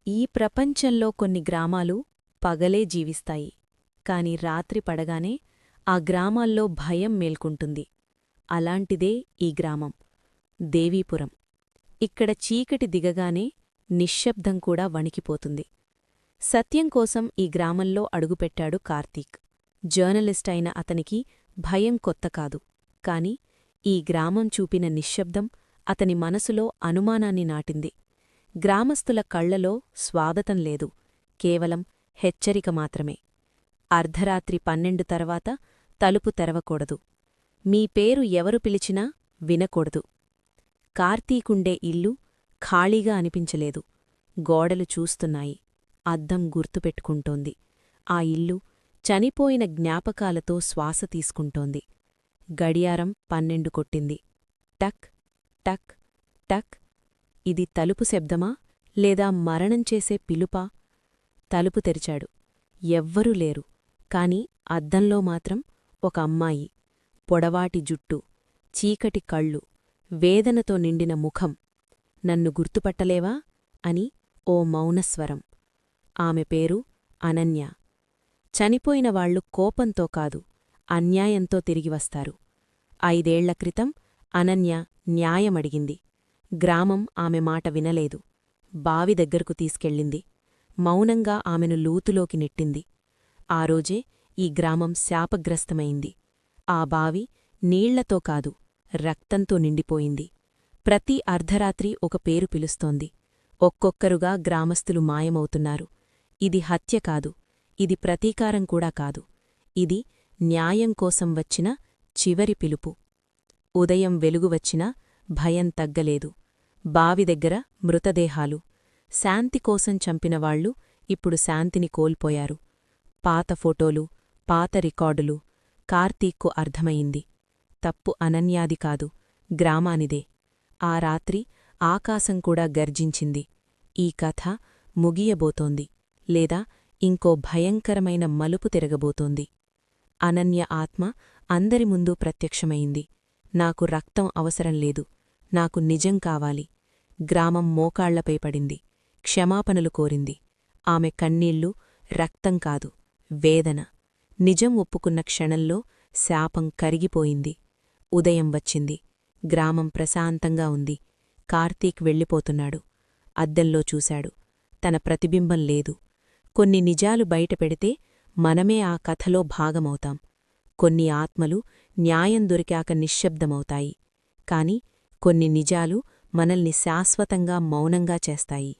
ఈ ప్రపంచంలో కొన్ని గ్రామాలు పగలే జీవిస్తాయి, కాని రాత్రి పడగానే ఆ గ్రామాల్లో భయం మేల్కుంటుంది. అలాంటిదే ఈ గ్రామం, దేవీపురం. ఇక్కడ చీకటి దిగగానే నిశ్శబ్దం కూడా వణికిపోతుంది. సత్యం కోసం ఈ గ్రామంలో అడుగుపెట్టాడు కార్తీక్. జర్నలిస్ట్ అయిన అతనికి భయం కొత్తకాదు, కాని ఈ గ్రామం చూపిన నిశ్శబ్దం అతని మనసులో అనుమానాన్ని నాటింది. గ్రామస్తుల కళ్లలో స్వాగతం లేదు, కేవలం హెచ్చరిక మాత్రమే. అర్ధరాత్రి 12 తర్వాత తలుపు తెరవకూడదు. మీ పేరు ఎవరు పిలిచినా వినకూడదు. కార్తీకుండే ఇల్లు ఖాళీగా అనిపించలేదు. గోడలు చూస్తున్నాయి, అద్దం గుర్తుపెట్టుకుంటోంది. ఆ ఇల్లు చనిపోయిన జ్ఞాపకాలతో శ్వాస తీసుకుంటోంది. గడియారం 12 కొట్టింది. టక్ టక్ టక్. ఇది తలుపు శబ్దమా లేదా మరణం చేసే పిలుపా? తలుపు తెరిచాడు. ఎవ్వరూ లేరు, కాని అద్దంలో మాత్రం ఒక అమ్మాయి. పొడవాటి జుట్టు, చీకటి కళ్ళు, వేదనతో నిండిన ముఖం. నన్ను గుర్తుపట్టలేవా అని ఓ మౌనస్వరం. ఆమె పేరు అనన్య. చనిపోయినవాళ్లు కోపంతో కాదు, అన్యాయంతో తిరిగివస్తారు. 5 ఏళ్ల క్రితం అనన్య న్యాయమడిగింది. గ్రామం ఆమె మాట వినలేదు. బావి దగ్గరకు తీసుకెళ్ళింది. మౌనంగా ఆమెను లూతులోకి నెట్టింది. ఆ రోజే ఈ గ్రామం శాపగ్రస్తమైంది. ఆ బావి నీళ్లతో కాదు, రక్తంతో నిండిపోయింది. ప్రతి అర్ధరాత్రి ఒక పేరు పిలుస్తోంది. ఒక్కొక్కరుగా గ్రామస్తులు మాయమవుతున్నారు. ఇది హత్య కాదు, ఇది ప్రతీకారం కూడా కాదు. ఇది న్యాయం కోసం వచ్చిన చివరి పిలుపు. ఉదయం వెలుగు వచ్చినా భయం తగ్గలేదు. బావి దగ్గర మృతదేహాలు. శాంతి కోసం చంపినవాళ్లు ఇప్పుడు శాంతిని కోల్పోయారు. పాత ఫోటోలు, పాత రికార్డులు. కార్తీక్కు అర్థమయింది. తప్పు అనన్యాది కాదు, గ్రామానిదే. ఆ రాత్రి ఆకాశం కూడా గర్జించింది. ఈ కథ ముగియబోతోంది, లేదా ఇంకో భయంకరమైన మలుపు తిరగబోతోంది. అనన్య ఆత్మ అందరి ముందు ప్రత్యక్షమైంది. నాకు రక్తం అవసరం లేదు, నాకు నిజం కావాలి. గ్రామం మోకాళ్లపై పడింది. క్షమాపణలు కోరింది. ఆమె కన్నీళ్లు రక్తం కాదు, వేదన. నిజం ఒప్పుకున్న క్షణంలో శాపం కరిగిపోయింది. ఉదయం వచ్చింది. గ్రామం ప్రశాంతంగా ఉంది. కార్తీక్ వెళ్ళిపోతున్నాడు. అద్దంలో చూశాడు. తన ప్రతిబింబం లేదు. కొన్ని నిజాలు బయటపెడితే మనమే ఆ కథలో భాగమవుతాం. కొన్ని ఆత్మలు న్యాయం దొరికాక నిశ్శబ్దమవుతాయి. కాని కొన్ని నిజాలు మనల్ని శాశ్వతంగా మౌనంగా చేస్తాయి.